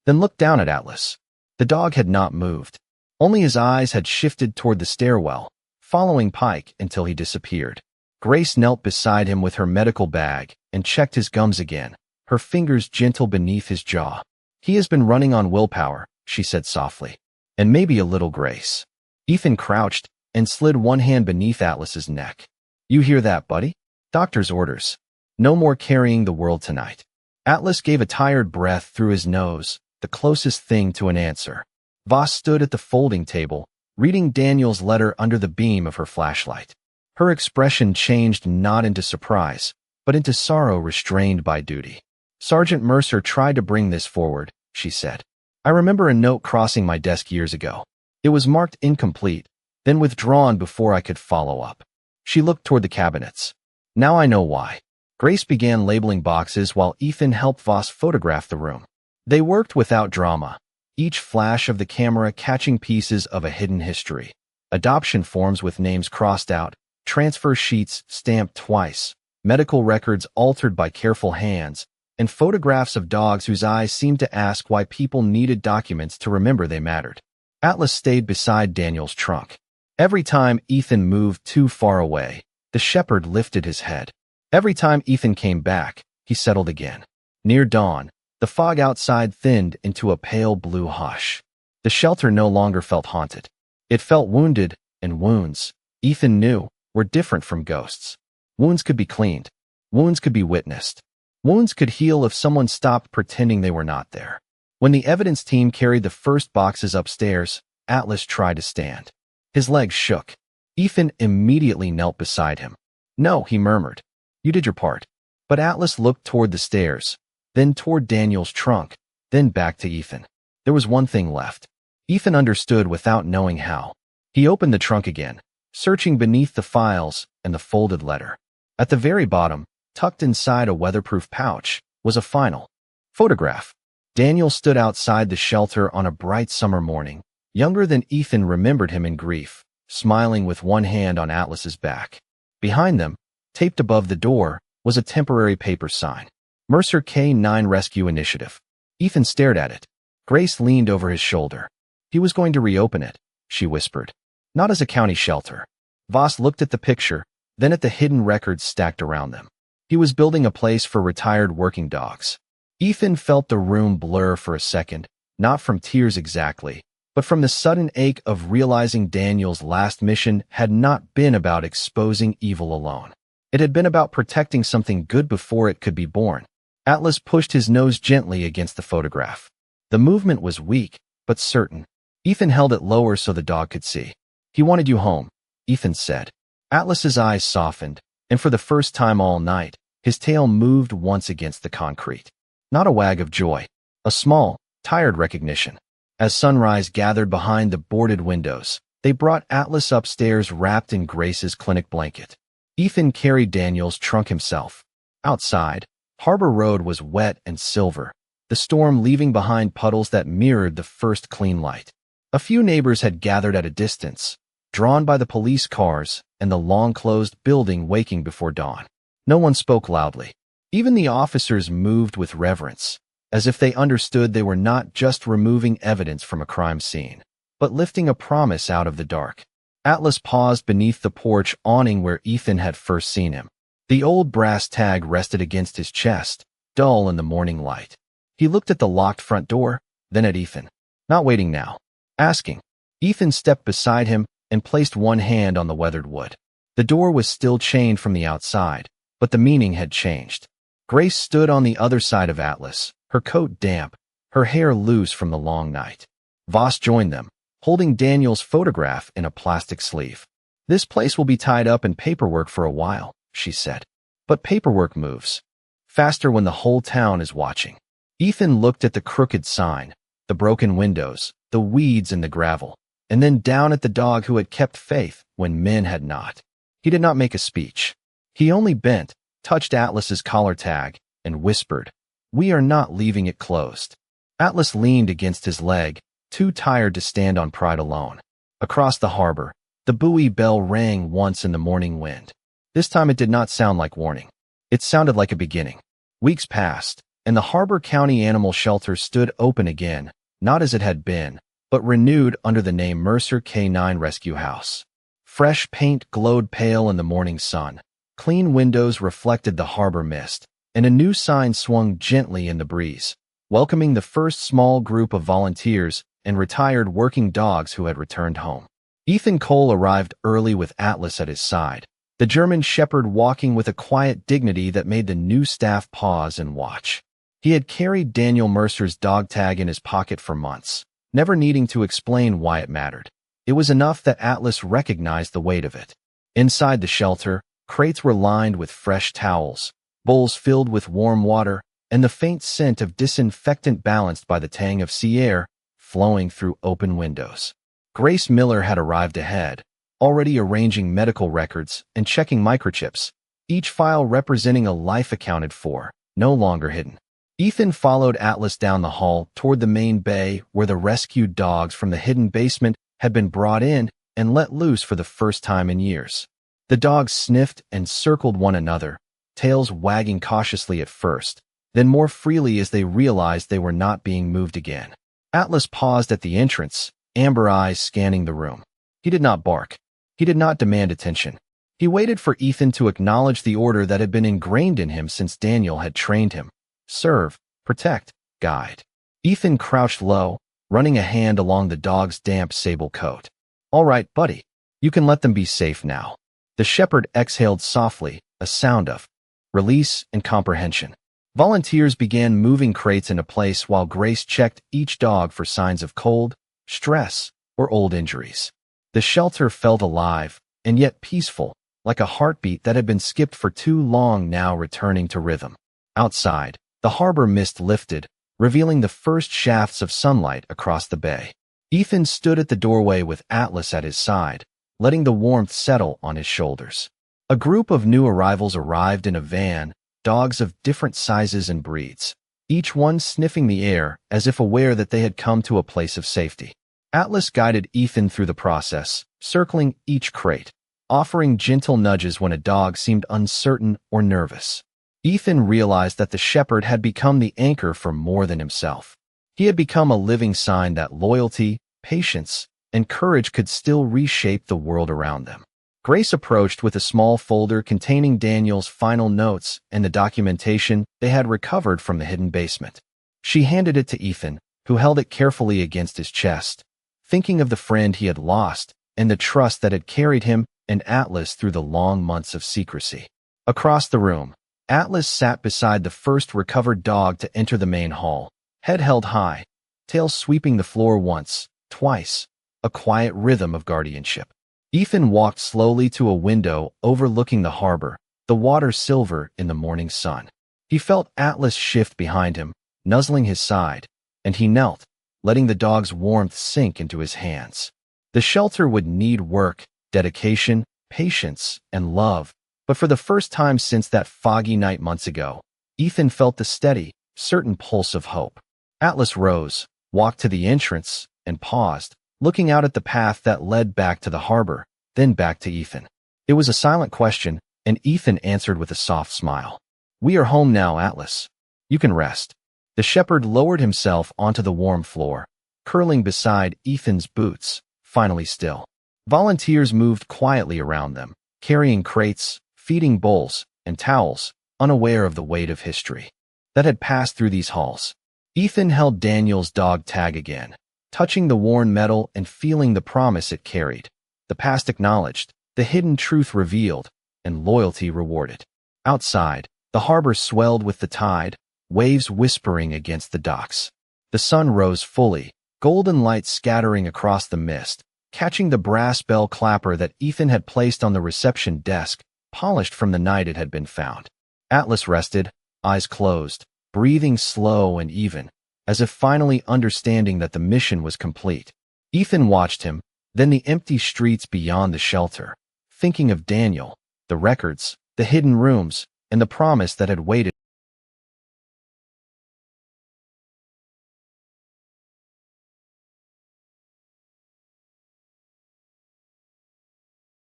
then looked down at Atlas. The dog had not moved. Only his eyes had shifted toward the stairwell, following Pike until he disappeared. Grace knelt beside him with her medical bag and checked his gums again, her fingers gentle beneath his jaw. "He has been running on willpower," she said softly. "And maybe a little grace." Ethan crouched and slid one hand beneath Atlas's neck. "You hear that, buddy? Doctor's orders. No more carrying the world tonight." Atlas gave a tired breath through his nose, the closest thing to an answer. Voss stood at the folding table, reading Daniel's letter under the beam of her flashlight. Her expression changed not into surprise, but into sorrow restrained by duty. "Sergeant Mercer tried to bring this forward," she said. "I remember a note crossing my desk years ago. It was marked incomplete, then withdrawn before I could follow up." She looked toward the cabinets. "Now I know why." Grace began labeling boxes while Ethan helped Voss photograph the room. They worked without drama, each flash of the camera catching pieces of a hidden history. Adoption forms with names crossed out, transfer sheets stamped twice, medical records altered by careful hands, and photographs of dogs whose eyes seemed to ask why people needed documents to remember they mattered. Atlas stayed beside Daniel's trunk. Every time Ethan moved too far away, the shepherd lifted his head. Every time Ethan came back, he settled again. Near dawn, the fog outside thinned into a pale blue hush. The shelter no longer felt haunted. It felt wounded, and wounds, Ethan knew, were different from ghosts. Wounds could be cleaned. Wounds could be witnessed. Wounds could heal if someone stopped pretending they were not there. When the evidence team carried the first boxes upstairs, Atlas tried to stand. His legs shook. Ethan immediately knelt beside him. "No," he murmured. "You did your part." But Atlas looked toward the stairs, then toward Daniel's trunk, then back to Ethan. There was one thing left. Ethan understood without knowing how. He opened the trunk again, searching beneath the files and the folded letter. At the very bottom, tucked inside a weatherproof pouch, was a final photograph. Daniel stood outside the shelter on a bright summer morning, younger than Ethan remembered him in grief, smiling with one hand on Atlas's back. Behind them, taped above the door, was a temporary paper sign. Mercer K-9 Rescue Initiative. Ethan stared at it. Grace leaned over his shoulder. He was going to reopen it, she whispered. Not as a county shelter. Voss looked at the picture, then at the hidden records stacked around them. He was building a place for retired working dogs. Ethan felt the room blur for a second, not from tears exactly, but from the sudden ache of realizing Daniel's last mission had not been about exposing evil alone. It had been about protecting something good before it could be born. Atlas pushed his nose gently against the photograph. The movement was weak, but certain. Ethan held it lower so the dog could see. "He wanted you home," Ethan said. Atlas's eyes softened, and for the first time all night, his tail moved once against the concrete. Not a wag of joy, a small, tired recognition. As sunrise gathered behind the boarded windows, they brought Atlas upstairs wrapped in Grace's clinic blanket. Ethan carried Daniel's trunk himself. Outside, Harbor Road was wet and silver, the storm leaving behind puddles that mirrored the first clean light. A few neighbors had gathered at a distance, drawn by the police cars and the long-closed building waking before dawn. No one spoke loudly. Even the officers moved with reverence, as if they understood they were not just removing evidence from a crime scene, but lifting a promise out of the dark. Atlas paused beneath the porch awning where Ethan had first seen him. The old brass tag rested against his chest, dull in the morning light. He looked at the locked front door, then at Ethan. Not waiting now. Asking. Ethan stepped beside him and placed one hand on the weathered wood. The door was still chained from the outside, but the meaning had changed. Grace stood on the other side of Atlas, her coat damp, her hair loose from the long night. Voss joined them, holding Daniel's photograph in a plastic sleeve. "This place will be tied up in paperwork for a while," she said. "But paperwork moves faster when the whole town is watching." Ethan looked at the crooked sign, the broken windows, the weeds in the gravel, and then down at the dog who had kept faith when men had not. He did not make a speech. He only bent, touched Atlas's collar tag, and whispered, "We are not leaving it closed." Atlas leaned against his leg, too tired to stand on pride alone. Across the harbor, The buoy bell rang once in the morning wind. This time it did not sound like warning. It sounded like a beginning. Weeks passed, and the Harbor County Animal Shelter stood open again, not as it had been, but renewed under the name Mercer K9 Rescue House. Fresh paint glowed pale in the morning sun. Clean windows reflected the harbor mist, and a new sign swung gently in the breeze, welcoming the first small group of volunteers and retired working dogs who had returned home. Ethan Cole arrived early with Atlas at his side, the German shepherd walking with a quiet dignity that made the new staff pause and watch. He had carried Daniel Mercer's dog tag in his pocket for months, never needing to explain why it mattered. It was enough that Atlas recognized the weight of it. Inside the shelter, crates were lined with fresh towels, bowls filled with warm water, and the faint scent of disinfectant balanced by the tang of sea air flowing through open windows. Grace Miller had arrived ahead, already arranging medical records and checking microchips, each file representing a life accounted for, no longer hidden. Ethan followed Atlas down the hall toward the main bay where the rescued dogs from the hidden basement had been brought in and let loose for the first time in years. The dogs sniffed and circled one another, tails wagging cautiously at first, then more freely as they realized they were not being moved again. Atlas paused at the entrance, amber eyes scanning the room. He did not bark. He did not demand attention. He waited for Ethan to acknowledge the order that had been ingrained in him since Daniel had trained him. Serve, protect, guide. Ethan crouched low, running a hand along the dog's damp sable coat. All right, buddy. You can let them be safe now. The shepherd exhaled softly, a sound of release and comprehension. Volunteers began moving crates into place while Grace checked each dog for signs of cold, stress, or old injuries. The shelter felt alive, and yet peaceful, like a heartbeat that had been skipped for too long now returning to rhythm. Outside, the harbor mist lifted, revealing the first shafts of sunlight across the bay. Ethan stood at the doorway with Atlas at his side, letting the warmth settle on his shoulders. A group of new arrivals arrived in a van, dogs of different sizes and breeds, each one sniffing the air as if aware that they had come to a place of safety. Atlas guided Ethan through the process, circling each crate, offering gentle nudges when a dog seemed uncertain or nervous. Ethan realized that the shepherd had become the anchor for more than himself. He had become a living sign that loyalty, patience, and courage could still reshape the world around them. Grace approached with a small folder containing Daniel's final notes and the documentation they had recovered from the hidden basement. She handed it to Ethan, who held it carefully against his chest, thinking of the friend he had lost and the trust that had carried him and Atlas through the long months of secrecy. Across the room, Atlas sat beside the first recovered dog to enter the main hall, head held high, tail sweeping the floor once, twice, a quiet rhythm of guardianship. Ethan walked slowly to a window overlooking the harbor, the water silver in the morning sun. He felt Atlas shift behind him, nuzzling his side, and he knelt, letting the dog's warmth sink into his hands. The shelter would need work, dedication, patience, and love, but for the first time since that foggy night months ago, Ethan felt the steady, certain pulse of hope. Atlas rose, walked to the entrance, and paused, looking out at the path that led back to the harbor, then back to Ethan. It was a silent question, and Ethan answered with a soft smile. "We are home now, Atlas. You can rest." The shepherd lowered himself onto the warm floor, curling beside Ethan's boots, finally still. Volunteers moved quietly around them, carrying crates, feeding bowls, and towels, unaware of the weight of history that had passed through these halls. Ethan held Daniel's dog tag again, touching the worn metal and feeling the promise it carried. The past acknowledged, the hidden truth revealed, and loyalty rewarded. Outside, the harbor swelled with the tide, waves whispering against the docks. The sun rose fully, golden light scattering across the mist, catching the brass bell clapper that Ethan had placed on the reception desk, polished from the night it had been found. Atlas rested, eyes closed, breathing slow and even, as if finally understanding that the mission was complete. Ethan watched him, then the empty streets beyond the shelter, thinking of Daniel, the records, the hidden rooms, and the promise that had waited